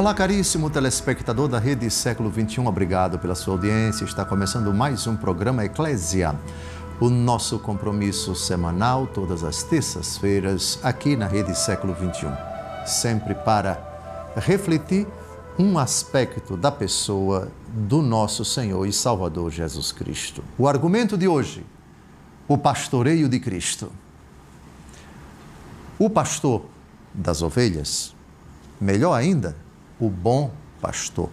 Olá, caríssimo telespectador da Rede Século XXI, obrigado pela sua audiência. Está começando mais um programa Eclésia, o nosso compromisso semanal, todas as terças-feiras, aqui na Rede Século XXI, sempre para refletir um aspecto da pessoa do nosso Senhor e Salvador Jesus Cristo. O argumento de hoje, o pastoreio de Cristo. O pastor das ovelhas, melhor ainda, o bom pastor.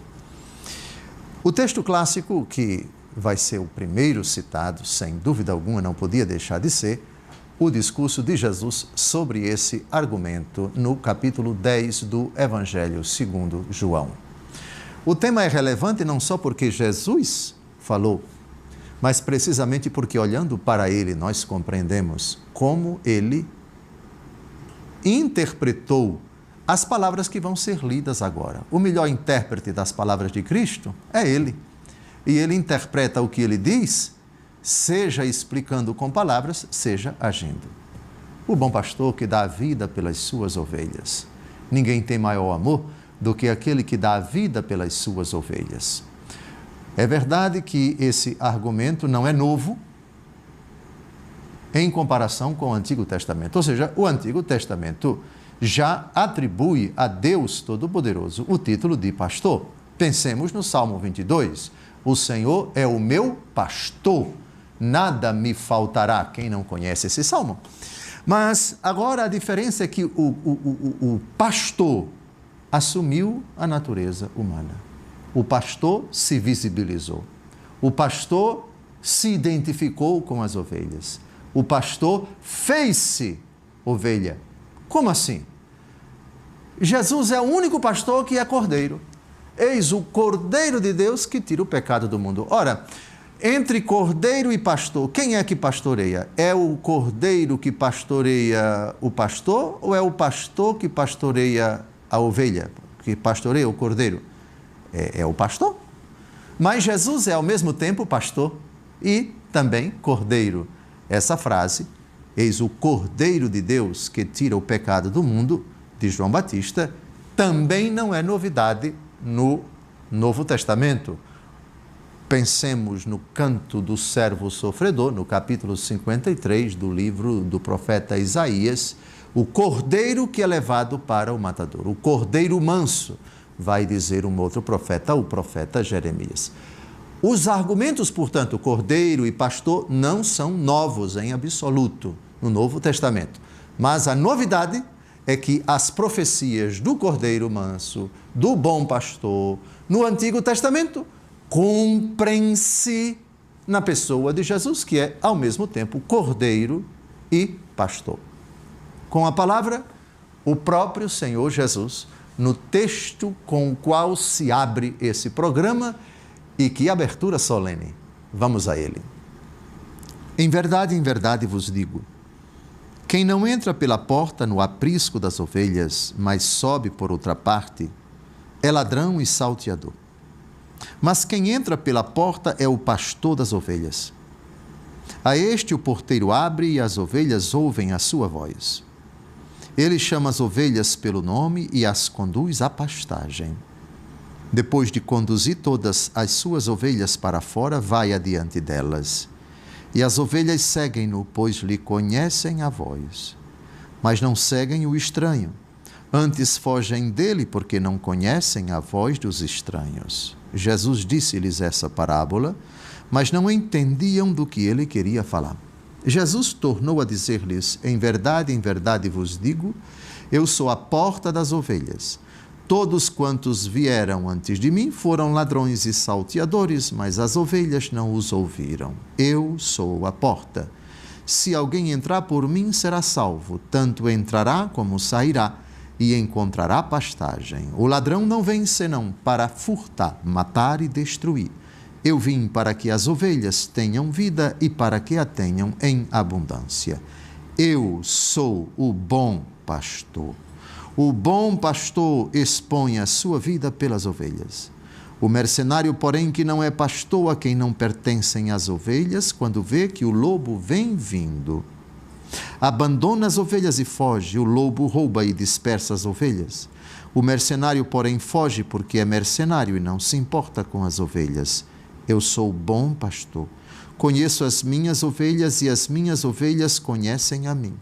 O texto clássico, que vai ser o primeiro citado, sem dúvida alguma, não podia deixar de ser, o discurso de Jesus sobre esse argumento no capítulo 10 do Evangelho segundo João. O tema é relevante não só porque Jesus falou, mas precisamente porque, olhando para ele, nós compreendemos como ele interpretou as palavras que vão ser lidas agora. O melhor intérprete das palavras de Cristo é ele. E ele interpreta o que ele diz, seja explicando com palavras, seja agindo. O bom pastor que dá a vida pelas suas ovelhas. Ninguém tem maior amor do que aquele que dá a vida pelas suas ovelhas. É verdade que esse argumento não é novo em comparação com o Antigo Testamento. Ou seja, o Antigo Testamento já atribui a Deus Todo-Poderoso o título de pastor. Pensemos no Salmo 22. O Senhor é o meu pastor, nada me faltará. Quem não conhece esse salmo? Mas agora a diferença é que o pastor assumiu a natureza humana. O pastor se visibilizou. O pastor se identificou com as ovelhas. O pastor fez-se ovelha. Como assim? Jesus é o único pastor que é cordeiro. Eis o cordeiro de Deus que tira o pecado do mundo. Ora, entre cordeiro e pastor, quem é que pastoreia? É o cordeiro que pastoreia o pastor ou é o pastor que pastoreia a ovelha? Que pastoreia o cordeiro? É o pastor. Mas Jesus é ao mesmo tempo pastor e também cordeiro. Essa frase, eis o cordeiro de Deus que tira o pecado do mundo, de João Batista, também não é novidade no Novo Testamento. Pensemos no canto do servo sofredor, no capítulo 53 do livro do profeta Isaías, o cordeiro que é levado para o matador, o cordeiro manso, vai dizer um outro profeta, o profeta Jeremias. Os argumentos, portanto, cordeiro e pastor, não são novos em absoluto no Novo Testamento, mas a novidade é que as profecias do cordeiro manso, do bom pastor, no Antigo Testamento, cumprem-se na pessoa de Jesus, que é, ao mesmo tempo, cordeiro e pastor. Com a palavra, o próprio Senhor Jesus, no texto com o qual se abre esse programa, e que abertura solene. Vamos a ele. Em verdade vos digo, quem não entra pela porta no aprisco das ovelhas, mas sobe por outra parte, é ladrão e salteador. Mas quem entra pela porta é o pastor das ovelhas. A este o porteiro abre e as ovelhas ouvem a sua voz. Ele chama as ovelhas pelo nome e as conduz à pastagem. Depois de conduzir todas as suas ovelhas para fora, vai adiante delas. E as ovelhas seguem-no, pois lhe conhecem a voz. Mas não seguem o estranho. Antes fogem dele, porque não conhecem a voz dos estranhos. Jesus disse-lhes essa parábola, mas não entendiam do que ele queria falar. Jesus tornou a dizer-lhes, em verdade vos digo, eu sou a porta das ovelhas. Todos quantos vieram antes de mim foram ladrões e salteadores, mas as ovelhas não os ouviram. Eu sou a porta. Se alguém entrar por mim, será salvo. Tanto entrará como sairá e encontrará pastagem. O ladrão não vem senão para furtar, matar e destruir. Eu vim para que as ovelhas tenham vida e para que a tenham em abundância. Eu sou o bom pastor. O bom pastor expõe a sua vida pelas ovelhas. O mercenário, porém, que não é pastor, a quem não pertencem as ovelhas, quando vê que o lobo vem vindo, abandona as ovelhas e foge. O lobo rouba e dispersa as ovelhas. O mercenário, porém, foge porque é mercenário e não se importa com as ovelhas. Eu sou o bom pastor. Conheço as minhas ovelhas e as minhas ovelhas conhecem a mim.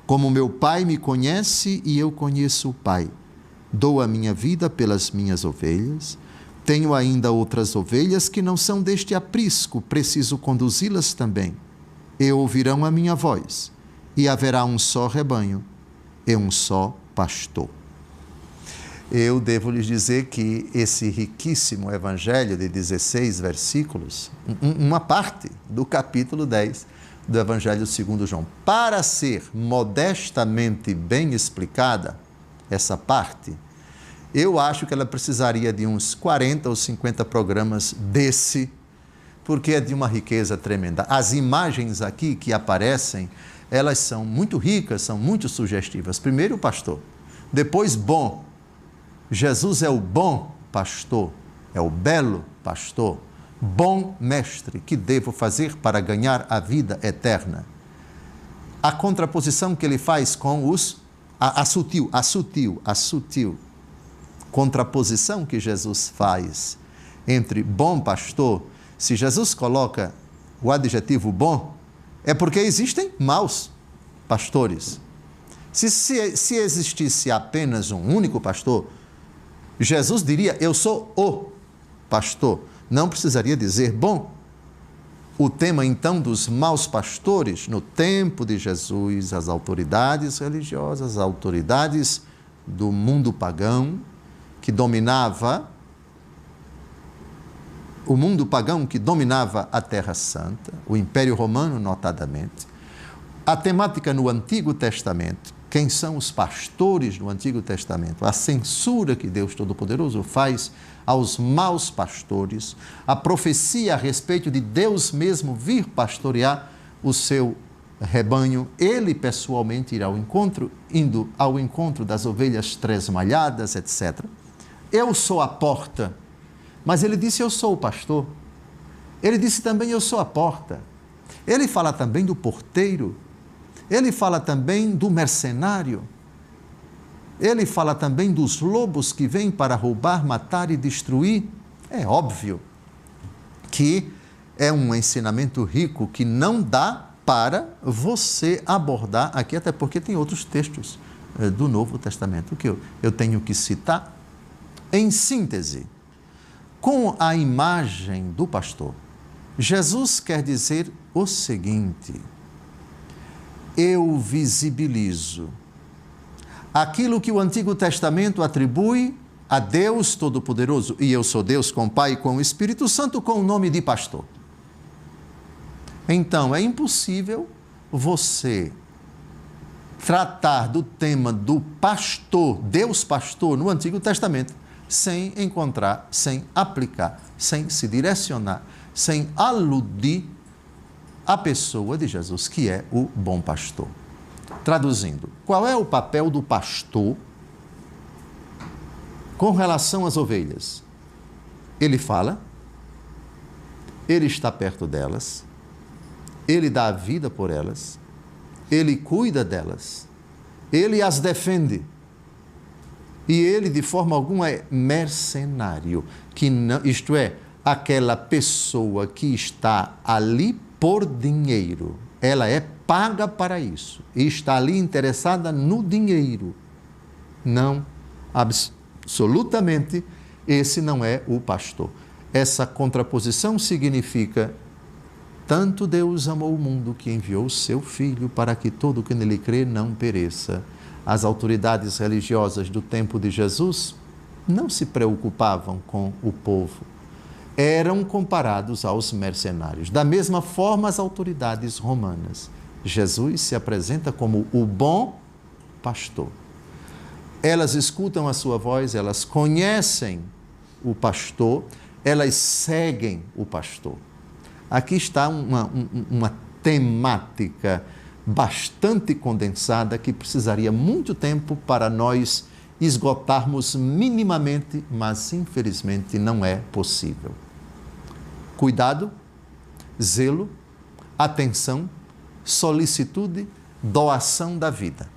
Como meu Pai me conhece e eu conheço o Pai. Dou a minha vida pelas minhas ovelhas. Tenho ainda outras ovelhas que não são deste aprisco, preciso conduzi-las também. E ouvirão a minha voz, e haverá um só rebanho e um só pastor. Eu devo lhes dizer que esse riquíssimo evangelho de 16 versículos, uma parte do capítulo 10 do evangelho segundo João, para ser modestamente bem explicada, essa parte, eu acho que ela precisaria de uns 40 ou 50 programas desse, porque é de uma riqueza tremenda. As imagens aqui que aparecem, elas são muito ricas, são muito sugestivas. Primeiro o pastor, depois bom. Jesus é o bom pastor, é o belo pastor, bom mestre, que devo fazer para ganhar a vida eterna. A contraposição que ele faz com a sutil contraposição que Jesus faz entre bom pastor. Se Jesus coloca o adjetivo bom, é porque existem maus pastores. Se existisse apenas um único pastor, Jesus diria, eu sou o pastor. Não precisaria dizer bom. O tema, então, dos maus pastores, no tempo de Jesus, as autoridades religiosas, as autoridades do mundo pagão, que dominava, o mundo pagão que dominava a Terra Santa, o Império Romano, notadamente. A temática no Antigo Testamento, quem são os pastores no Antigo Testamento, a censura que Deus Todo-Poderoso faz aos maus pastores, a profecia a respeito de Deus mesmo vir pastorear o seu rebanho, ele pessoalmente irá ao encontro, indo ao encontro das ovelhas tresmalhadas, etc. Eu sou a porta, mas ele disse eu sou o pastor. Ele disse também eu sou a porta. Ele fala também do porteiro. Ele fala também do mercenário. Ele fala também dos lobos que vêm para roubar, matar e destruir. É óbvio que é um ensinamento rico que não dá para você abordar aqui, até porque tem outros textos do Novo Testamento que eu tenho que citar. Em síntese, com a imagem do pastor, Jesus quer dizer o seguinte: eu visibilizo aquilo que o Antigo Testamento atribui a Deus Todo-Poderoso, e eu sou Deus com o Pai e com o Espírito Santo, com o nome de pastor. Então, é impossível você tratar do tema do pastor, Deus pastor, no Antigo Testamento, sem encontrar, sem aplicar, sem se direcionar, sem aludir à pessoa de Jesus, que é o bom pastor. Traduzindo, qual é o papel do pastor com relação às ovelhas? Ele fala, ele está perto delas, ele dá a vida por elas, ele cuida delas, ele as defende. E ele, de forma alguma, é mercenário, que não, isto é, aquela pessoa que está ali por dinheiro, ela é paga para isso, e está ali interessada no dinheiro. Não, absolutamente, esse não é o pastor. Essa contraposição significa, tanto Deus amou o mundo que enviou o seu Filho para que todo o que nele crê não pereça. As autoridades religiosas do tempo de Jesus não se preocupavam com o povo. Eram comparados aos mercenários. Da mesma forma, as autoridades romanas. Jesus se apresenta como o bom pastor. Elas escutam a sua voz, elas conhecem o pastor, elas seguem o pastor. Aqui está uma temática bastante condensada que precisaria muito tempo para nós esgotarmos minimamente, mas infelizmente não é possível. Cuidado, zelo, atenção, solicitude, doação da vida.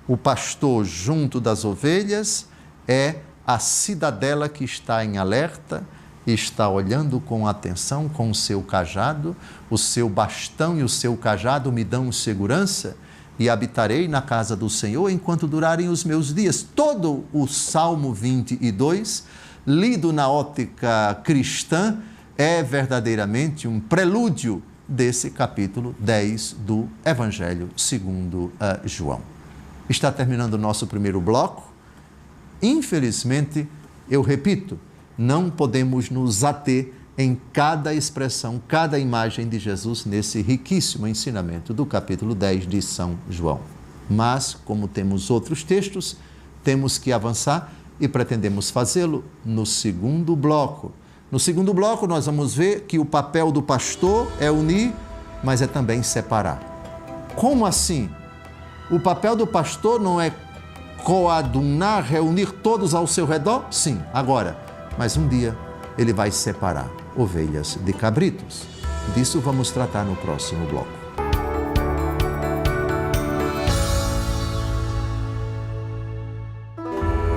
O pastor junto das ovelhas é a cidadela que está em alerta, está olhando com atenção, com o seu cajado, o seu bastão e o seu cajado me dão segurança, e habitarei na casa do Senhor enquanto durarem os meus dias. Todo o Salmo 22, lido na ótica cristã, é verdadeiramente um prelúdio desse capítulo 10 do Evangelho segundo João. Está terminando o nosso primeiro bloco. Infelizmente, eu repito, não podemos nos ater em cada expressão, cada imagem de Jesus nesse riquíssimo ensinamento do capítulo 10 de São João. Mas, como temos outros textos, temos que avançar e pretendemos fazê-lo no segundo bloco. No segundo bloco, nós vamos ver que o papel do pastor é unir, mas é também separar. Como assim? O papel do pastor não é coadunar, reunir todos ao seu redor? Sim, agora. Mas um dia ele vai separar ovelhas de cabritos. Disso vamos tratar no próximo bloco.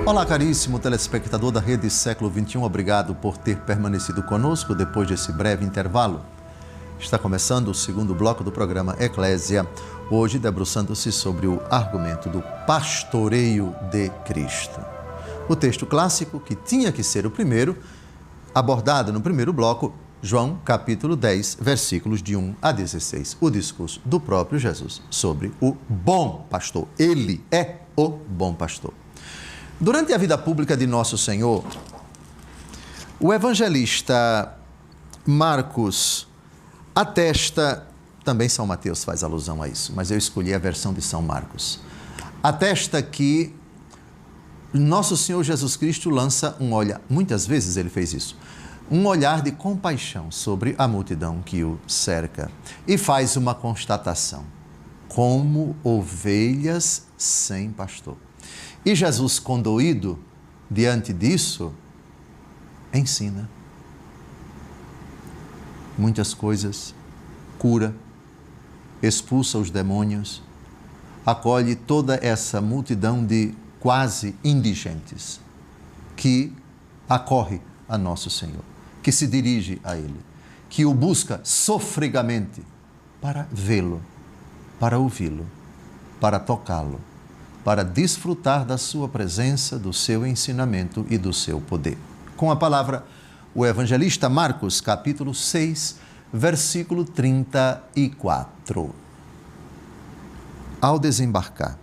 Olá, caríssimo telespectador da Rede Século XXI, obrigado por ter permanecido conosco depois desse breve intervalo. Está começando o segundo bloco do programa Eclésia, hoje debruçando-se sobre o argumento do pastoreio de Cristo. O texto clássico, que tinha que ser o primeiro, abordado no primeiro bloco, João capítulo 10, versículos de 1 a 16, o discurso do próprio Jesus sobre o bom pastor. Ele é o bom pastor. Durante a vida pública de Nosso Senhor, o evangelista Marcos atesta, também São Mateus faz alusão a isso, mas eu escolhi a versão de São Marcos, atesta que Nosso Senhor Jesus Cristo lança um olhar, muitas vezes ele fez isso, um olhar de compaixão sobre a multidão que o cerca e faz uma constatação, como ovelhas sem pastor. E Jesus, condoído diante disso, ensina muitas coisas, cura, expulsa os demônios, acolhe toda essa multidão de quase indigentes que acorre a Nosso Senhor, que se dirige a Ele, que o busca sofregamente para vê-lo, para ouvi-lo, para tocá-lo, para desfrutar da sua presença, do seu ensinamento e do seu poder. Com a palavra, o evangelista Marcos, capítulo 6, versículo 34. Ao desembarcar,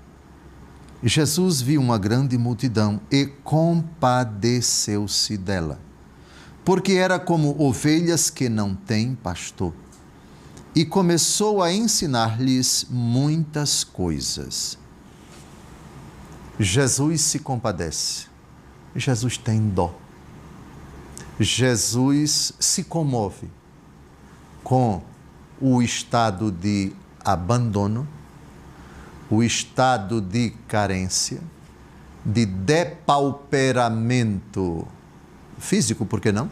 Jesus viu uma grande multidão e compadeceu-se dela, porque era como ovelhas que não têm pastor, e começou a ensinar-lhes muitas coisas. Jesus se compadece, Jesus tem dó, Jesus se comove com o estado de abandono, o estado de carência, de depauperamento físico, por que não?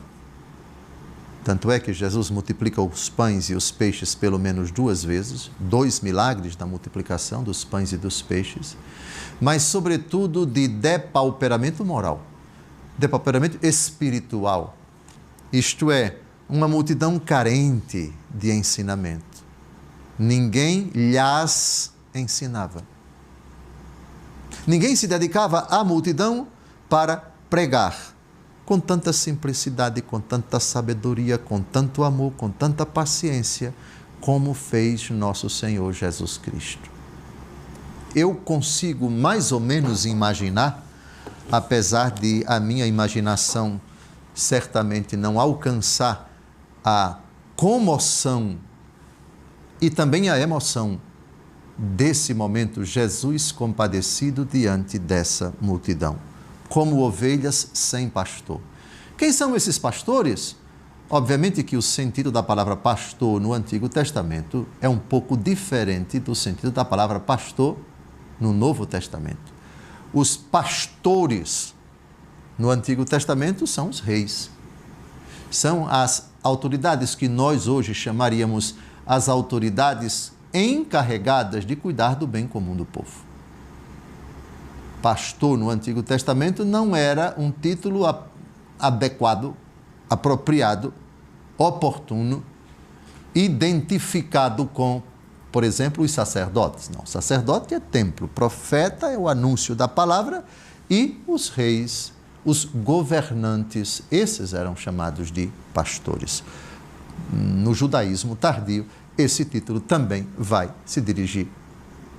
Tanto é que Jesus multiplica os pães e os peixes pelo menos 2 vezes, 2 milagres da multiplicação dos pães e dos peixes, mas sobretudo de depauperamento moral, depauperamento espiritual, isto é, uma multidão carente de ensinamento. Ninguém lhas ensinava. Ninguém se dedicava à multidão para pregar com tanta simplicidade, com tanta sabedoria, com tanto amor, com tanta paciência, como fez nosso Senhor Jesus Cristo. Eu consigo mais ou menos imaginar, apesar de a minha imaginação certamente não alcançar a comoção e também a emoção desse momento, Jesus compadecido diante dessa multidão, como ovelhas sem pastor. Quem são esses pastores? Obviamente que o sentido da palavra pastor no Antigo Testamento é um pouco diferente do sentido da palavra pastor no Novo Testamento. Os pastores no Antigo Testamento são os reis. São as autoridades que nós hoje chamaríamos as autoridades encarregadas de cuidar do bem comum do povo. pastor no Antigo Testamento não era um título adequado, apropriado, oportuno, identificado com, por exemplo, os sacerdotes. Não, sacerdote é templo, profeta é o anúncio da palavra e os reis, os governantes, esses eram chamados de pastores. No judaísmo tardio, esse título também vai se dirigir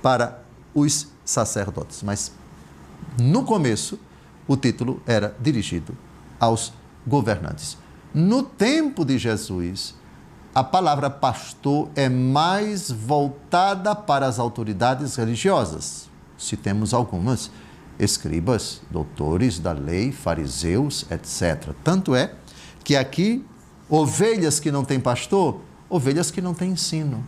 para os sacerdotes, mas no começo o título era dirigido aos governantes. No tempo de Jesus, a palavra pastor é mais voltada para as autoridades religiosas. Citemos algumas: escribas, doutores da lei, fariseus, etc. Tanto é que aqui, ovelhas que não têm pastor, ovelhas que não têm ensino,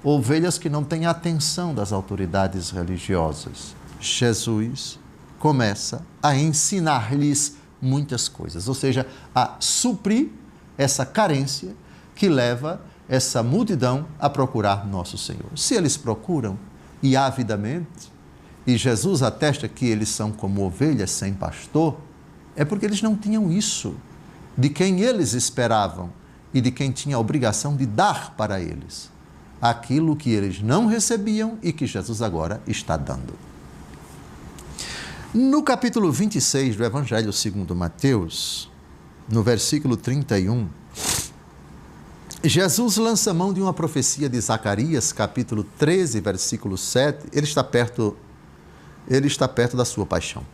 ovelhas que não têm atenção das autoridades religiosas. Jesus começa a ensinar-lhes muitas coisas, ou seja, a suprir essa carência que leva essa multidão a procurar nosso Senhor. Se eles procuram e avidamente, e Jesus atesta que eles são como ovelhas sem pastor, é porque eles não tinham isso de quem eles esperavam e de quem tinha a obrigação de dar para eles aquilo que eles não recebiam e que Jesus agora está dando. No capítulo 26 do Evangelho segundo Mateus, no versículo 31, Jesus lança mão de uma profecia de Zacarias, capítulo 13, versículo 7. Ele está perto da sua paixão.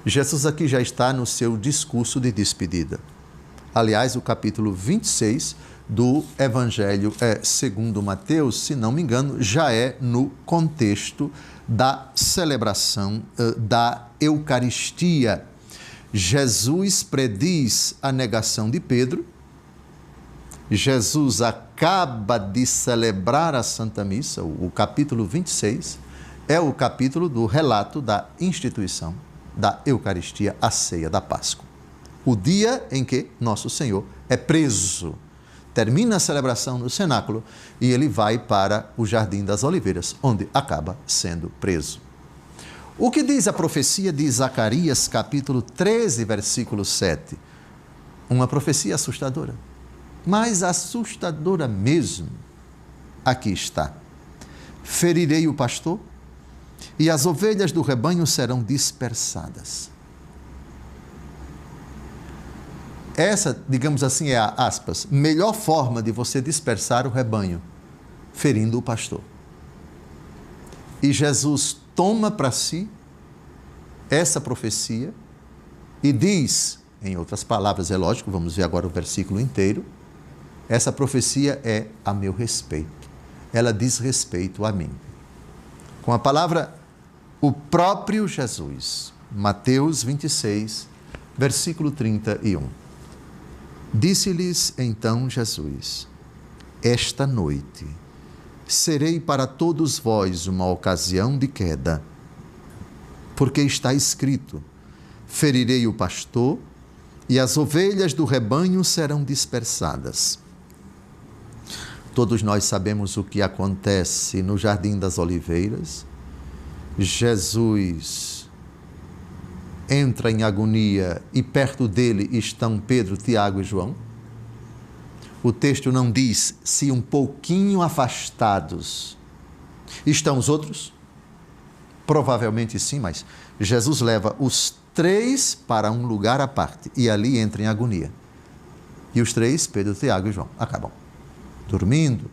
Jesus aqui já está no seu discurso de despedida. Aliás, o capítulo 26 do Evangelho segundo Mateus, se não me engano, já é no contexto da celebração da Eucaristia. Jesus prediz a negação de Pedro. Jesus acaba de celebrar a Santa Missa. O capítulo 26 é o capítulo do relato da instituição da Eucaristia, a ceia da Páscoa. O dia em que Nosso Senhor é preso. Termina a celebração no cenáculo e ele vai para o Jardim das Oliveiras, onde acaba sendo preso. O que diz a profecia de Zacarias, capítulo 13, versículo 7? Uma profecia assustadora, mas assustadora mesmo. Aqui está: ferirei o pastor e as ovelhas do rebanho serão dispersadas. Essa, digamos assim, é a, aspas, melhor forma de você dispersar o rebanho, ferindo o pastor. E Jesus toma para si essa profecia e diz, em outras palavras, é lógico, vamos ver agora o versículo inteiro, essa profecia é a meu respeito, ela diz respeito a mim. Com a palavra, o próprio Jesus, Mateus 26, versículo 31. Disse-lhes então Jesus: esta noite serei para todos vós uma ocasião de queda, porque está escrito: ferirei o pastor e as ovelhas do rebanho serão dispersadas. Todos nós sabemos o que acontece no Jardim das Oliveiras. Jesus entra em agonia e perto dele estão Pedro, Tiago e João. O texto não diz se um pouquinho afastados estão os outros. Provavelmente sim, mas Jesus leva os três para um lugar à parte e ali entra em agonia. E os três, Pedro, Tiago e João, acabam dormindo.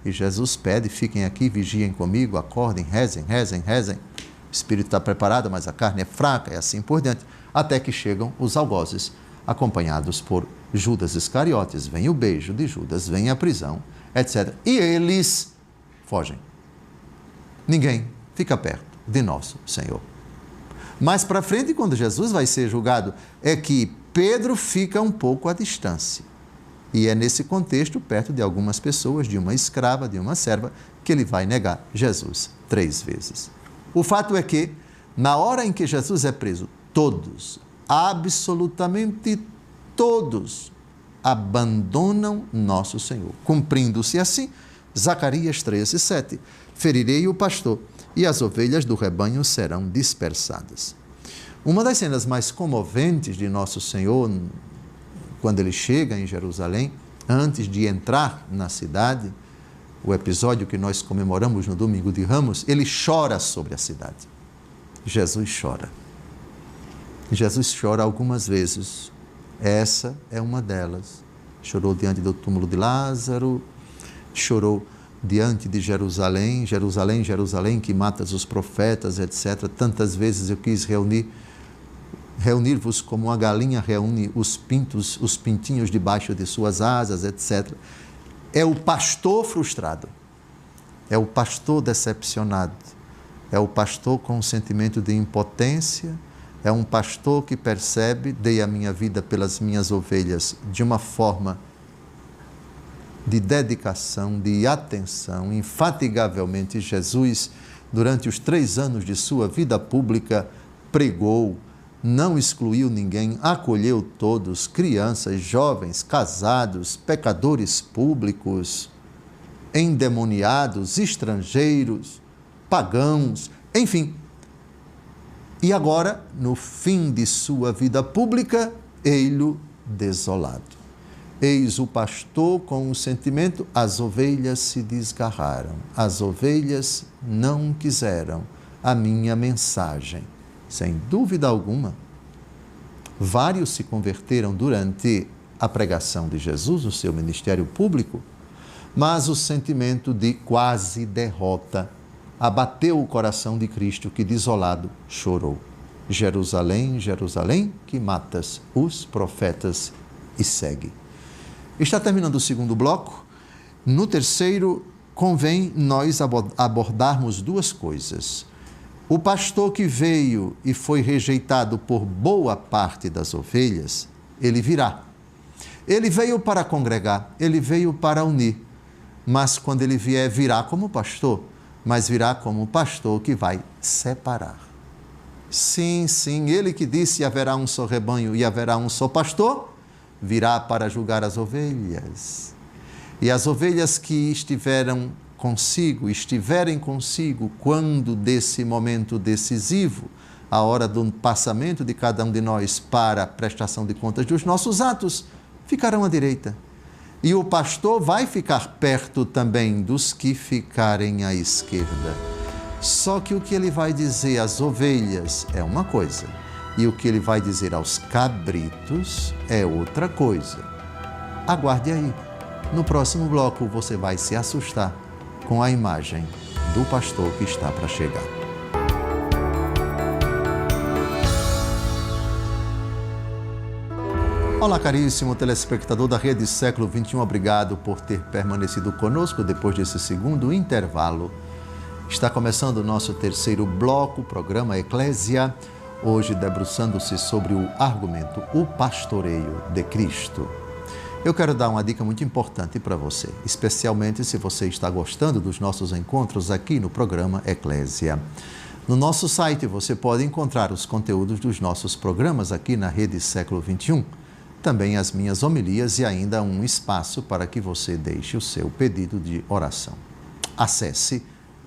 E Jesus pede: fiquem aqui, vigiem comigo, acordem, rezem, rezem, rezem. O espírito está preparado, mas a carne é fraca, e assim por diante, até que chegam os algozes, acompanhados por Judas Iscariotes. Vem o beijo de Judas, vem a prisão, etc. E eles fogem. Ninguém fica perto de nosso Senhor. Mais para frente, quando Jesus vai ser julgado, é que Pedro fica um pouco à distância. E é nesse contexto, perto de algumas pessoas, de uma escrava, de uma serva, que ele vai negar Jesus 3 vezes. O fato é que, na hora em que Jesus é preso, todos, absolutamente todos, abandonam nosso Senhor. Cumprindo-se assim, Zacarias 13, 7, ferirei o pastor e as ovelhas do rebanho serão dispersadas. Uma das cenas mais comoventes de Nosso Senhor, quando ele chega em Jerusalém, antes de entrar na cidade, o episódio que nós comemoramos no Domingo de Ramos, ele chora sobre a cidade. Jesus chora. Jesus chora algumas vezes. Essa é uma delas. Chorou diante do túmulo de Lázaro, chorou diante de Jerusalém, Jerusalém, Jerusalém, que matas os profetas, etc. Tantas vezes eu quis reunir-vos como uma galinha reúne os pintinhos debaixo de suas asas, etc. É o pastor frustrado, é o pastor decepcionado, é o pastor com um sentimento de impotência, é um pastor que percebe, dei a minha vida pelas minhas ovelhas de uma forma de dedicação, de atenção, infatigavelmente. Jesus, durante os 3 anos de sua vida pública, pregou, não excluiu ninguém, acolheu todos, crianças, jovens, casados, pecadores públicos, endemoniados, estrangeiros, pagãos, enfim. E agora, no fim de sua vida pública, ei-lo desolado. Eis o pastor com o sentimento, as ovelhas se desgarraram, as ovelhas não quiseram a minha mensagem. Sem dúvida alguma, vários se converteram durante a pregação de Jesus, no seu ministério público, mas o sentimento de quase derrota abateu o coração de Cristo, que desolado chorou. Jerusalém, Jerusalém, que matas os profetas, e segue. Está terminando o segundo bloco. No terceiro, convém nós abordarmos 2 coisas. O pastor que veio e foi rejeitado por boa parte das ovelhas, ele virá. Ele veio para congregar, ele veio para unir, mas quando ele vier, virá como pastor, mas virá como pastor que vai separar. Sim, sim, ele que disse haverá um só rebanho e haverá um só pastor, virá para julgar as ovelhas. E as ovelhas que estiverem consigo, quando desse momento decisivo, a hora do passamento de cada um de nós para a prestação de contas dos nossos atos, ficarão à direita. E o pastor vai ficar perto também dos que ficarem à esquerda. Só que o que ele vai dizer às ovelhas é uma coisa, e o que ele vai dizer aos cabritos é outra coisa. Aguarde aí. No próximo bloco você vai se assustar com a imagem do pastor que está para chegar. Olá, caríssimo telespectador da Rede Século XXI, obrigado por ter permanecido conosco depois desse segundo intervalo. Está começando o nosso terceiro bloco, o programa Eclésia, hoje debruçando-se sobre o argumento, o pastoreio de Cristo. Eu quero dar uma dica muito importante para você, especialmente se você está gostando dos nossos encontros aqui no programa Eclésia. No nosso site você pode encontrar os conteúdos dos nossos programas aqui na Rede Século XXI, também as minhas homilias e ainda um espaço para que você deixe o seu pedido de oração. Acesse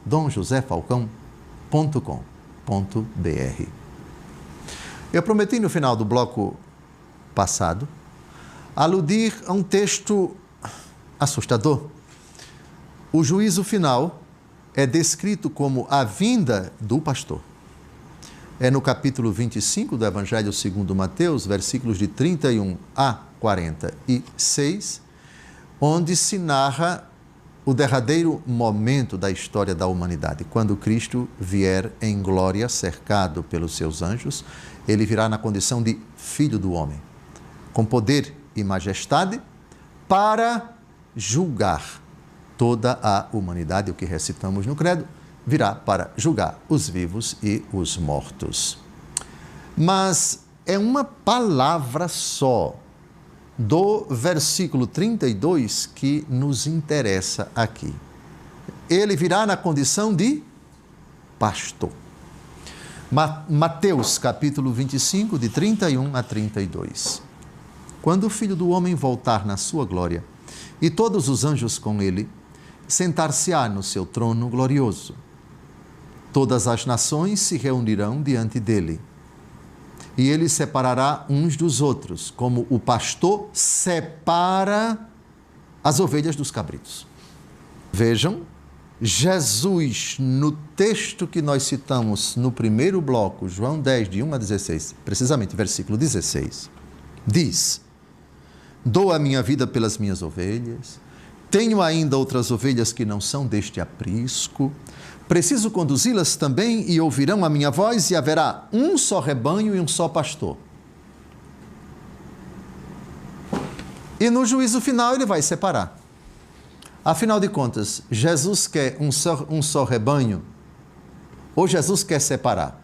domjosefalcão.com.br. Eu prometi no final do bloco passado aludir a um texto assustador. O juízo final é descrito como a vinda do pastor. É no capítulo 25 do Evangelho segundo Mateus, versículos de 31 a 46, onde se narra o derradeiro momento da história da humanidade. Quando Cristo vier em glória, cercado pelos seus anjos, ele virá na condição de Filho do Homem, com poder e majestade, para julgar toda a humanidade, o que recitamos no credo, virá para julgar os vivos e os mortos. Mas é uma palavra só do versículo 32 que nos interessa aqui. Ele virá na condição de pastor. Mateus, capítulo 25, de 31 a 32. Quando o Filho do Homem voltar na sua glória, e todos os anjos com ele, sentar-se-á no seu trono glorioso. Todas as nações se reunirão diante dele, e ele separará uns dos outros, como o pastor separa as ovelhas dos cabritos. Vejam, Jesus, no texto que nós citamos no primeiro bloco, João 10, de 1 a 16, precisamente versículo 16, diz: dou a minha vida pelas minhas ovelhas, tenho ainda outras ovelhas que não são deste aprisco, preciso conduzi-las também e ouvirão a minha voz e haverá um só rebanho e um só pastor. E no juízo final ele vai separar. Afinal de contas, Jesus quer um só rebanho ou Jesus quer separar?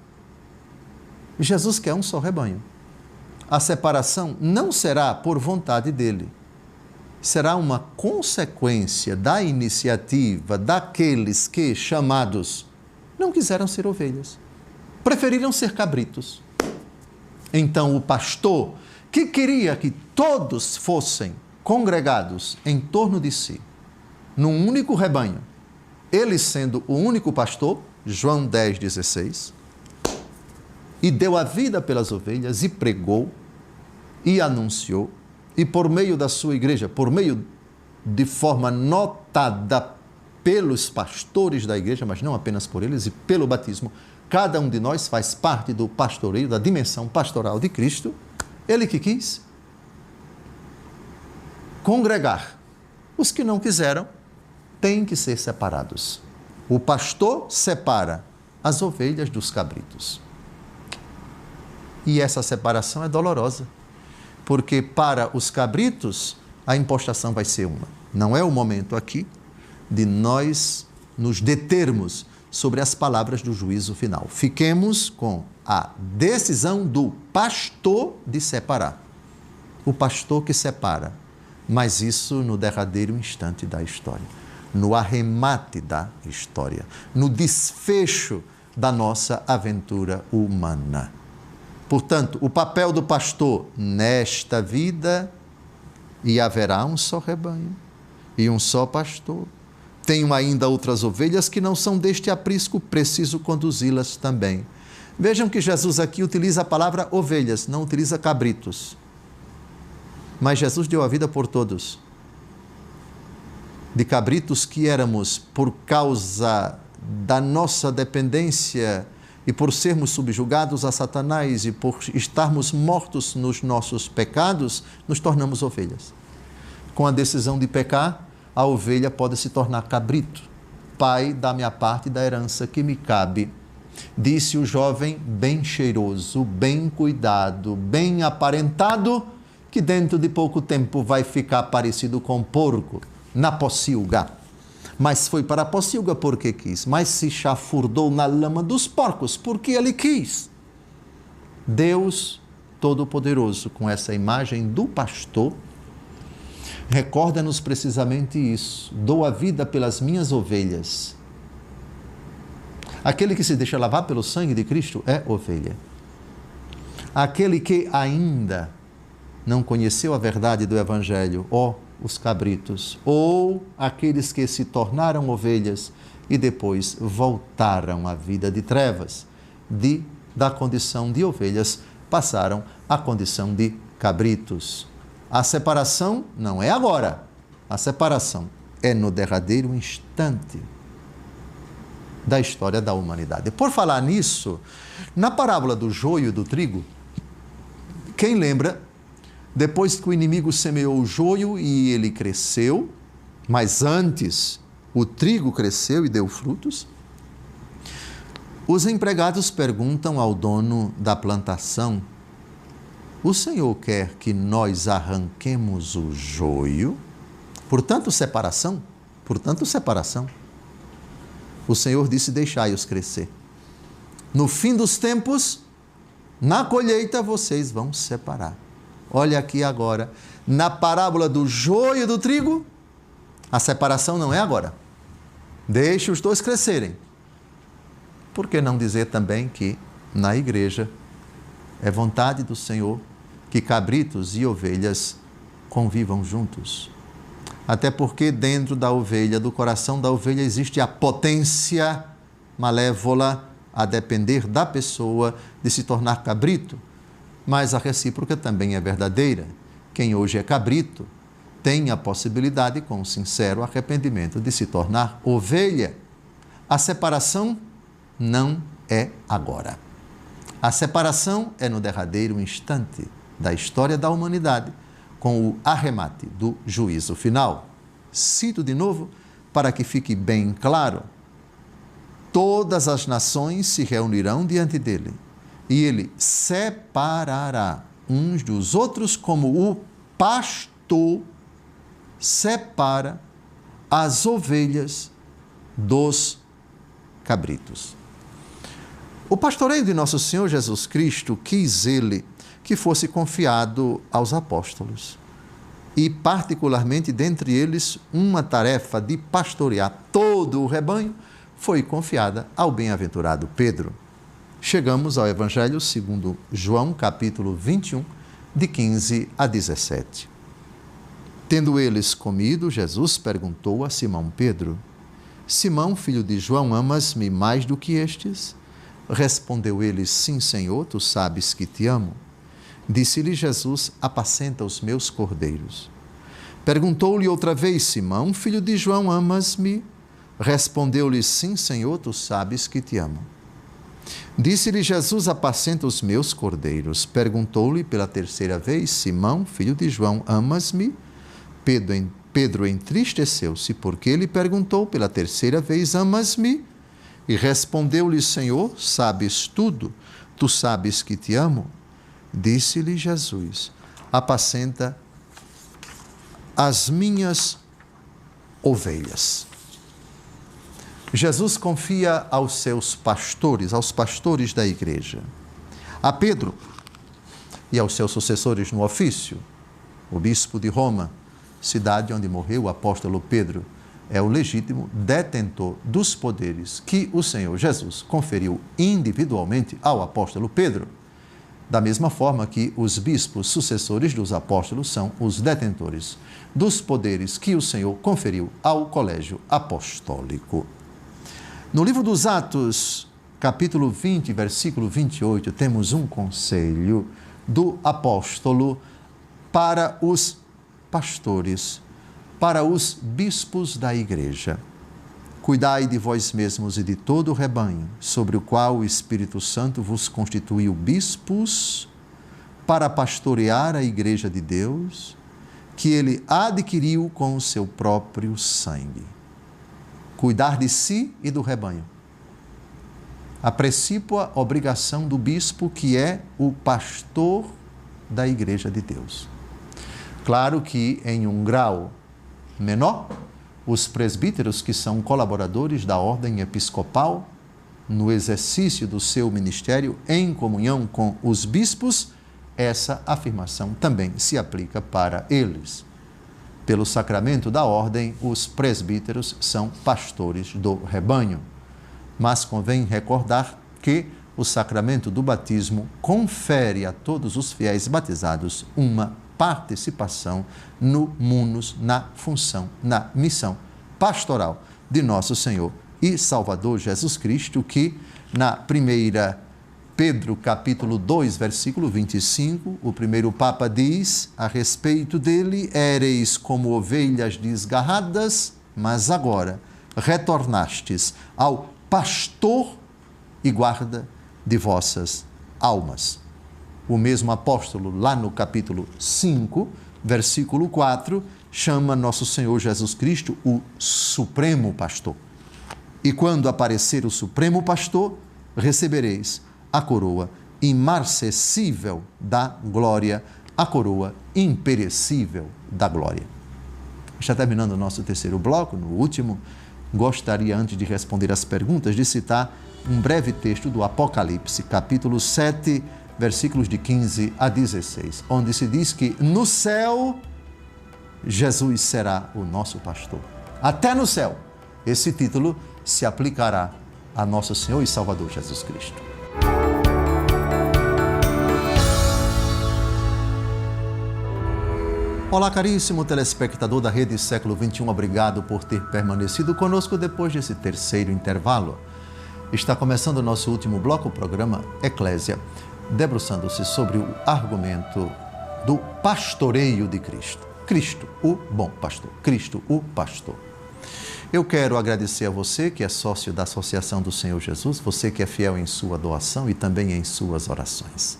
Jesus quer um só rebanho. A separação não será por vontade dele. Será uma consequência da iniciativa daqueles que, chamados, não quiseram ser ovelhas. Preferiram ser cabritos. Então, o pastor, que queria que todos fossem congregados em torno de si, num único rebanho, ele sendo o único pastor, João 10, 16, e deu a vida pelas ovelhas e pregou e anunciou, e por meio da sua igreja, por meio de forma notada pelos pastores da igreja, mas não apenas por eles, e pelo batismo, cada um de nós faz parte do pastoreio, da dimensão pastoral de Cristo. Ele que quis congregar. Os que não quiseram têm que ser separados. O pastor separa as ovelhas dos cabritos. E essa separação é dolorosa, porque para os cabritos a impostação vai ser uma. Não é o momento aqui de nós nos determos sobre as palavras do juízo final. Fiquemos com a decisão do pastor de separar. O pastor que separa, mas isso no derradeiro instante da história, no arremate da história, no desfecho da nossa aventura humana. Portanto, o papel do pastor nesta vida, e haverá um só rebanho e um só pastor. Tenho ainda outras ovelhas que não são deste aprisco, preciso conduzi-las também. Vejam que Jesus aqui utiliza a palavra ovelhas, não utiliza cabritos. Mas Jesus deu a vida por todos. De cabritos que éramos por causa da nossa dependência e por sermos subjugados a Satanás e por estarmos mortos nos nossos pecados, nos tornamos ovelhas. Com a decisão de pecar, a ovelha pode se tornar cabrito. Pai, dá-me a parte da herança que me cabe. Disse o jovem bem cheiroso, bem cuidado, bem aparentado, que dentro de pouco tempo vai ficar parecido com porco, na pocilga. Mas foi para a pocilga porque quis, mas se chafurdou na lama dos porcos porque ele quis. Deus Todo-Poderoso, com essa imagem do pastor, recorda-nos precisamente isso. Dou a vida pelas minhas ovelhas. Aquele que se deixa lavar pelo sangue de Cristo é ovelha. Aquele que ainda não conheceu a verdade do Evangelho, os cabritos, ou aqueles que se tornaram ovelhas e depois voltaram à vida de trevas, da condição de ovelhas, passaram à condição de cabritos. A separação não é agora, a separação é no derradeiro instante da história da humanidade. Por falar nisso, na parábola do joio e do trigo, quem lembra, depois que o inimigo semeou o joio e ele cresceu, mas antes o trigo cresceu e deu frutos, os empregados perguntam ao dono da plantação: o Senhor quer que nós arranquemos o joio? Portanto, separação. O Senhor disse: deixai-os crescer. No fim dos tempos, na colheita, vocês vão separar. Olha aqui agora, na parábola do joio e do trigo, a separação não é agora. Deixe os dois crescerem. Por que não dizer também que na igreja é vontade do Senhor que cabritos e ovelhas convivam juntos? Até porque dentro da ovelha, do coração da ovelha, existe a potência malévola, a depender da pessoa, de se tornar cabrito. mas a recíproca também é verdadeira. Quem hoje é cabrito tem a possibilidade, com sincero arrependimento, de se tornar ovelha. A separação não é agora. A separação é no derradeiro instante da história da humanidade, com o arremate do juízo final. Cito de novo, para que fique bem claro: todas as nações se reunirão diante dele, e ele separará uns dos outros, como o pastor separa as ovelhas dos cabritos. O pastoreio de nosso Senhor Jesus Cristo quis ele que fosse confiado aos apóstolos, e particularmente dentre eles uma tarefa de pastorear todo o rebanho foi confiada ao bem-aventurado Pedro. Chegamos ao Evangelho segundo João, capítulo 21, de 15 a 17. Tendo eles comido, Jesus perguntou a Simão Pedro: Simão, filho de João, amas-me mais do que estes? Respondeu ele: Sim, Senhor, tu sabes que te amo. Disse-lhe Jesus: Apacenta os meus cordeiros. Perguntou-lhe outra vez: Simão, filho de João, amas-me? Respondeu-lhe: Sim, Senhor, tu sabes que te amo. Disse-lhe Jesus: Apacenta os meus cordeiros. Perguntou-lhe pela terceira vez: Simão, filho de João, amas-me? Pedro entristeceu-se, porque ele perguntou pela terceira vez: Amas-me? E respondeu-lhe: Senhor, sabes tudo, tu sabes que te amo. Disse-lhe Jesus: Apacenta as minhas ovelhas. Jesus confia aos seus pastores, aos pastores da igreja, a Pedro e aos seus sucessores no ofício, o bispo de Roma, cidade onde morreu o apóstolo Pedro, é o legítimo detentor dos poderes que o Senhor Jesus conferiu individualmente ao apóstolo Pedro, da mesma forma que os bispos sucessores dos apóstolos são os detentores dos poderes que o Senhor conferiu ao colégio apostólico. No livro dos Atos, capítulo 20, versículo 28, temos um conselho do apóstolo para os pastores, para os bispos da igreja. Cuidai de vós mesmos e de todo o rebanho, sobre o qual o Espírito Santo vos constituiu bispos, para pastorear a igreja de Deus, que ele adquiriu com o seu próprio sangue. Cuidar de si e do rebanho. A precípua obrigação do bispo, que é o pastor da igreja de Deus. Claro que em um grau menor, os presbíteros, que são colaboradores da ordem episcopal, no exercício do seu ministério em comunhão com os bispos, essa afirmação também se aplica para eles. Pelo sacramento da ordem, os presbíteros são pastores do rebanho. Mas convém recordar que o sacramento do batismo confere a todos os fiéis batizados uma participação no munus, na função, na missão pastoral de nosso Senhor e Salvador Jesus Cristo, que na primeira Pedro, capítulo 2, versículo 25, o primeiro Papa diz a respeito dele: éreis como ovelhas desgarradas, mas agora retornastes ao pastor e guarda de vossas almas. O mesmo apóstolo, lá no capítulo 5, versículo 4, chama nosso Senhor Jesus Cristo o Supremo Pastor. E quando aparecer o Supremo Pastor, recebereis a coroa imarcessível da glória, a coroa imperecível da glória. Já terminando o nosso terceiro bloco, no último, gostaria, antes de responder as perguntas, de citar um breve texto do Apocalipse, capítulo 7, versículos de 15 a 16, onde se diz que no céu Jesus será o nosso pastor. Até no céu, esse título se aplicará a nosso Senhor e Salvador Jesus Cristo. Olá, caríssimo telespectador da Rede Século XXI, obrigado por ter permanecido conosco depois desse terceiro intervalo. Está começando o nosso último bloco, o programa Eclésia. debruçando-se sobre o argumento do pastoreio de Cristo. Cristo, o bom pastor. Cristo, o pastor. Eu quero agradecer a você que é sócio da Associação do Senhor Jesus, você que é fiel em sua doação e também em suas orações.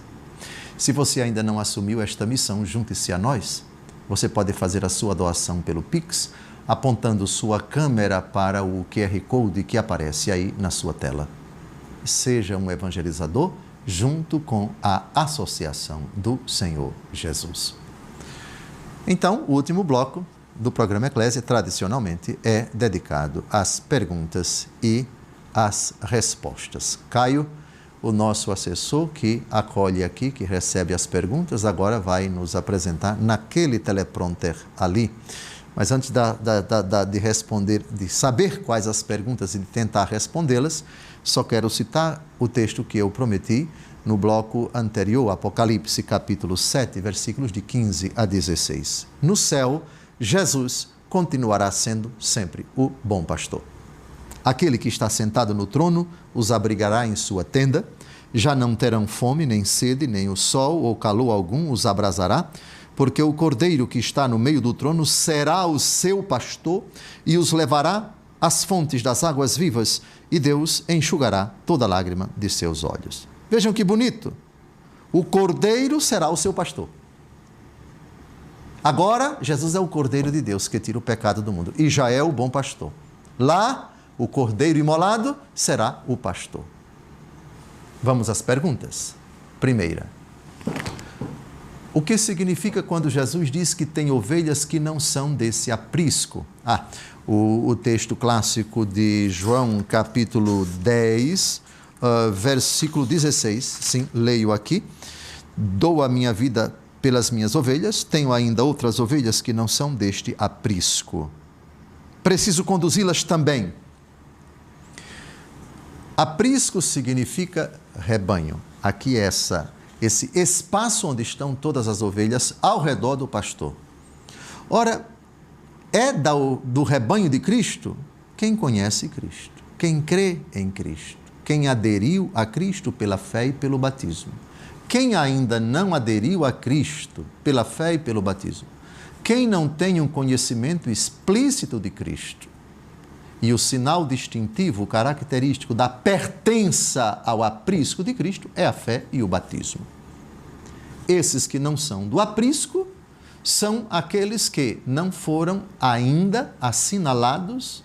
Se você ainda não assumiu esta missão, junte-se a nós. Você pode fazer a sua doação pelo Pix, apontando sua câmera para o QR Code que aparece aí na sua tela. Seja um evangelizador junto com a Associação do Senhor Jesus. Então, o último bloco do programa Eclésia, tradicionalmente, é dedicado às perguntas e às respostas. Caio, o nosso assessor que acolhe aqui, que recebe as perguntas, agora vai nos apresentar naquele teleprompter ali. Mas antes de responder, de saber quais as perguntas e de tentar respondê-las, só quero citar o texto que eu prometi no bloco anterior, Apocalipse, capítulo 7, versículos de 15 a 16. No céu, Jesus continuará sendo sempre o bom pastor. Aquele que está sentado no trono os abrigará em sua tenda, já não terão fome, nem sede, nem o sol ou calor algum os abrasará, porque o Cordeiro que está no meio do trono será o seu pastor e os levará às fontes das águas vivas, e Deus enxugará toda lágrima de seus olhos. Vejam que bonito! O Cordeiro será o seu pastor. Agora, Jesus é o Cordeiro de Deus que tira o pecado do mundo e já é o bom pastor. Lá, o Cordeiro imolado será o pastor. Vamos às perguntas. Primeira. O que significa quando Jesus diz que tem ovelhas que não são desse aprisco? O texto clássico de João, capítulo 10, versículo 16, sim, leio aqui. Dou a minha vida pelas minhas ovelhas, tenho ainda outras ovelhas que não são deste aprisco. Preciso conduzi-las também. Aprisco significa rebanho. Aqui esse espaço onde estão todas as ovelhas ao redor do pastor. Ora, é do rebanho de Cristo quem conhece Cristo, quem crê em Cristo, quem aderiu a Cristo pela fé e pelo batismo. Quem ainda não aderiu a Cristo pela fé e pelo batismo, quem não tem um conhecimento explícito de Cristo, e o sinal distintivo, característico da pertença ao aprisco de Cristo é a fé e o batismo. Esses que não são do aprisco são aqueles que não foram ainda assinalados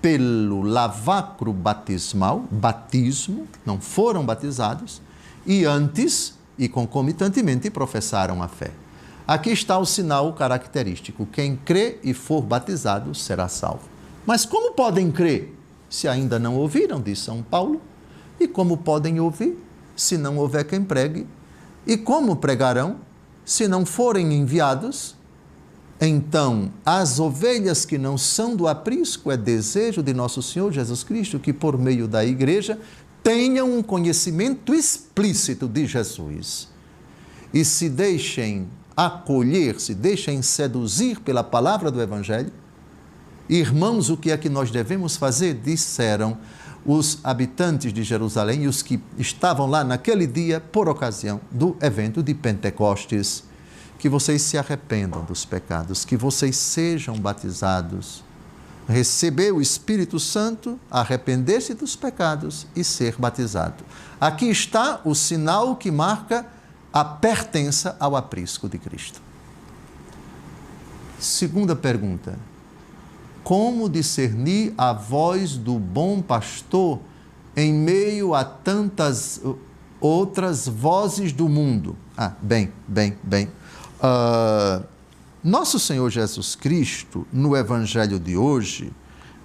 pelo lavacro batismal, batismo, não foram batizados, e antes e concomitantemente professaram a fé. Aqui está o sinal característico: quem crê e for batizado será salvo. Mas como podem crer se ainda não ouviram, diz São Paulo? E como podem ouvir se não houver quem pregue? E como pregarão se não forem enviados? Então, as ovelhas que não são do aprisco, é desejo de nosso Senhor Jesus Cristo que, por meio da igreja, tenham um conhecimento explícito de Jesus e se deixem acolher, se deixem seduzir pela palavra do Evangelho. Irmãos, o que é que nós devemos fazer? Disseram os habitantes de Jerusalém e os que estavam lá naquele dia por ocasião do evento de Pentecostes: que vocês se arrependam dos pecados, que vocês sejam batizados, receber o Espírito Santo, arrepender-se dos pecados e ser batizado. Aqui está o sinal que marca a pertença ao aprisco de Cristo. Segunda pergunta: como discernir a voz do bom pastor em meio a tantas outras vozes do mundo? Bem. Nosso Senhor Jesus Cristo, no Evangelho de hoje,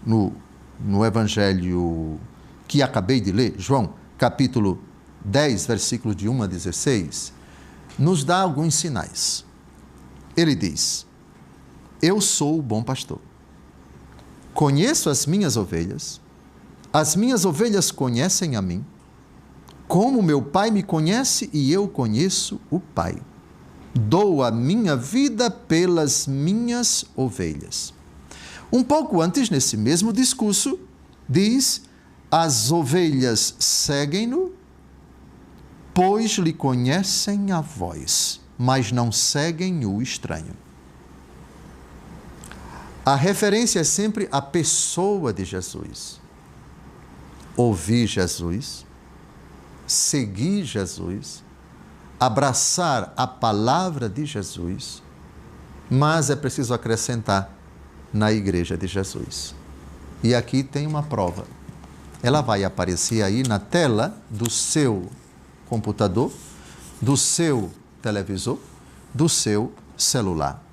no Evangelho que acabei de ler, João, capítulo 10, versículos de 1 a 16, nos dá alguns sinais. Ele diz: eu sou o bom pastor. Conheço as minhas ovelhas conhecem a mim, como meu Pai me conhece e eu conheço o Pai. Dou a minha vida pelas minhas ovelhas. Um pouco antes, nesse mesmo discurso, diz: as ovelhas seguem-no pois lhe conhecem a voz, mas não seguem o estranho. A referência é sempre à pessoa de Jesus. Ouvir Jesus, seguir Jesus, abraçar a palavra de Jesus, mas é preciso acrescentar na igreja de Jesus. E aqui tem uma prova. Ela vai aparecer aí na tela do seu computador, do seu televisor, do seu celular.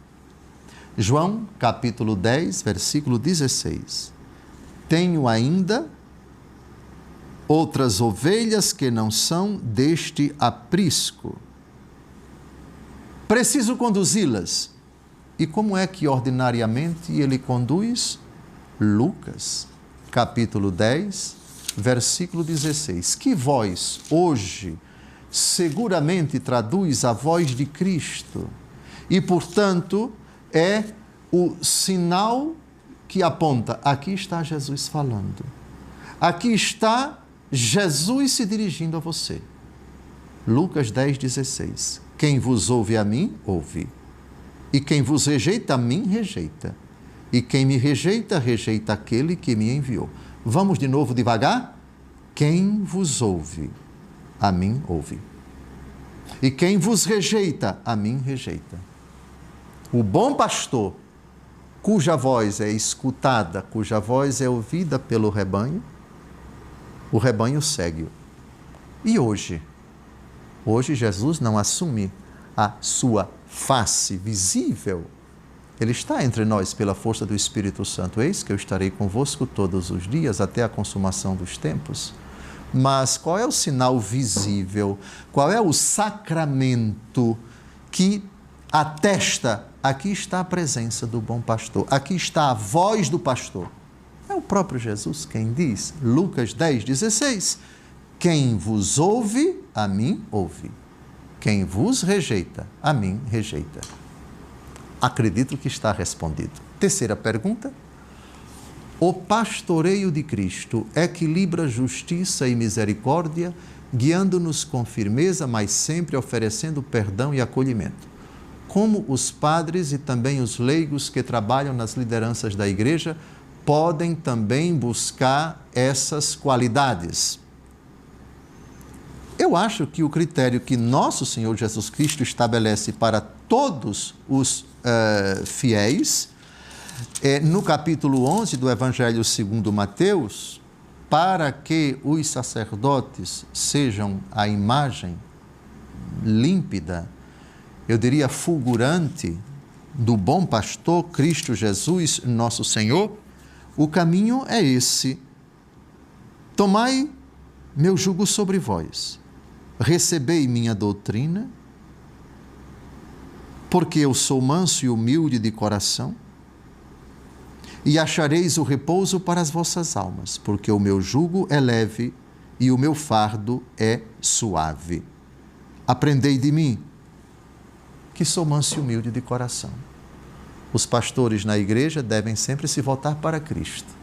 João, capítulo 10, versículo 16. Tenho ainda outras ovelhas que não são deste aprisco. Preciso conduzi-las. E como é que ordinariamente ele conduz? Lucas, capítulo 10, versículo 16. Que voz hoje seguramente traduz a voz de Cristo e, portanto, é o sinal que aponta, aqui está Jesus falando. Aqui está Jesus se dirigindo a você. Lucas 10, 16. Quem vos ouve a mim, ouve. E quem vos rejeita a mim, rejeita. E quem me rejeita, rejeita aquele que me enviou. Vamos de novo devagar? Quem vos ouve, a mim ouve. E quem vos rejeita, a mim rejeita. O bom pastor, cuja voz é escutada, cuja voz é ouvida pelo rebanho, o rebanho segue-o. E hoje? Hoje Jesus não assume a sua face visível. Ele está entre nós pela força do Espírito Santo. Eis que eu estarei convosco todos os dias até a consumação dos tempos. Mas qual é o sinal visível? Qual é o sacramento que atesta? Aqui está a presença do bom pastor. Aqui está a voz do pastor. É o próprio Jesus quem diz, Lucas 10, 16, quem vos ouve, a mim ouve. Quem vos rejeita, a mim rejeita. Acredito que está respondido. Terceira pergunta. O pastoreio de Cristo equilibra justiça e misericórdia, guiando-nos com firmeza, mas sempre oferecendo perdão e acolhimento. Como os padres e também os leigos que trabalham nas lideranças da igreja podem também buscar essas qualidades? Eu acho que o critério que nosso Senhor Jesus Cristo estabelece para todos os fiéis, no capítulo 11 do Evangelho segundo Mateus, para que os sacerdotes sejam a imagem límpida, eu diria fulgurante, do bom pastor Cristo Jesus, nosso Senhor, o caminho é esse. Tomai meu jugo sobre vós, recebei minha doutrina, porque eu sou manso e humilde de coração, e achareis o repouso para as vossas almas, porque o meu jugo é leve e o meu fardo é suave. Aprendei de mim, que sou manso e humilde de coração. Os pastores na igreja devem sempre se voltar para Cristo.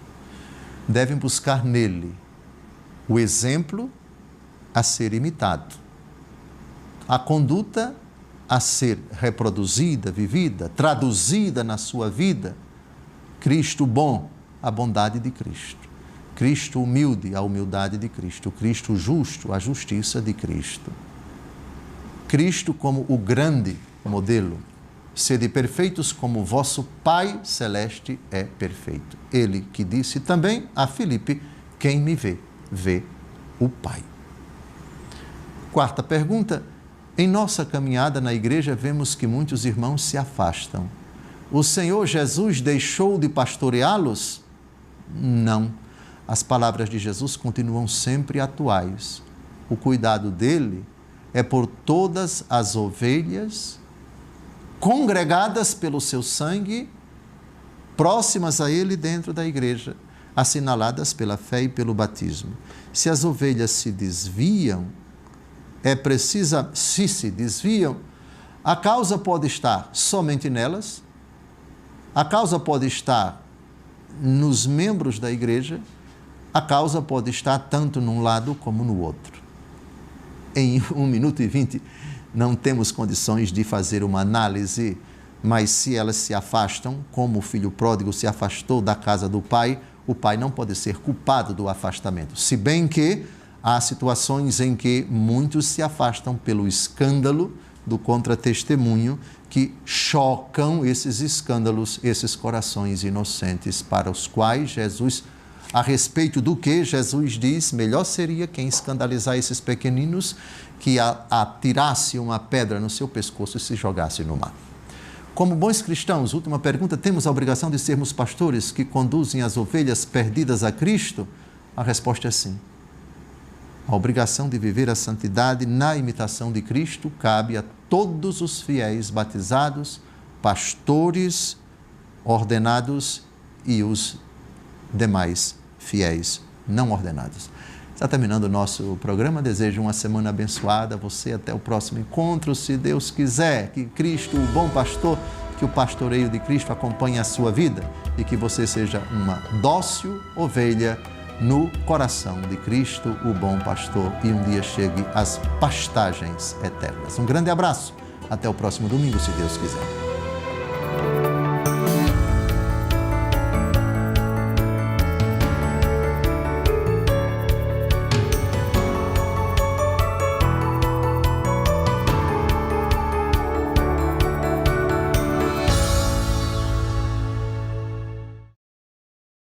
Devem buscar nele o exemplo a ser imitado, a conduta a ser reproduzida, vivida, traduzida na sua vida. Cristo bom, a bondade de Cristo. Cristo humilde, a humildade de Cristo. Cristo justo, a justiça de Cristo. Cristo como o grande modelo. Sede perfeitos como o vosso Pai Celeste é perfeito. Ele que disse também a Filipe, quem me vê, vê o Pai. Quarta pergunta. Em nossa caminhada na igreja, vemos que muitos irmãos se afastam. O Senhor Jesus deixou de pastoreá-los? Não. As palavras de Jesus continuam sempre atuais. O cuidado dele é por todas as ovelhas congregadas pelo seu sangue, próximas a ele dentro da igreja, assinaladas pela fé e pelo batismo. Se as ovelhas se desviam, se desviam, a causa pode estar somente nelas, a causa pode estar nos membros da igreja, a causa pode estar tanto num lado como no outro. em 1 minuto e 20 não temos condições de fazer uma análise, mas se elas se afastam, como o filho pródigo se afastou da casa do pai, o pai não pode ser culpado do afastamento. Se bem que há situações em que muitos se afastam pelo escândalo do contra-testemunho, que chocam esses escândalos, esses corações inocentes, para os quais Jesus, a respeito do que Jesus diz, melhor seria quem escandalizar esses pequeninos, que atirasse uma pedra no seu pescoço e se jogasse no mar. Como bons cristãos, última pergunta, temos a obrigação de sermos pastores que conduzem as ovelhas perdidas a Cristo? A resposta é sim. A obrigação de viver a santidade na imitação de Cristo cabe a todos os fiéis batizados, pastores ordenados e os demais fiéis não ordenados. Está terminando o nosso programa. Desejo uma semana abençoada. Você até o próximo encontro, se Deus quiser. Que Cristo, o bom pastor, que o pastoreio de Cristo acompanhe a sua vida e que você seja uma dócil ovelha no coração de Cristo, o bom pastor, e um dia chegue às pastagens eternas. Um grande abraço. Até o próximo domingo, se Deus quiser.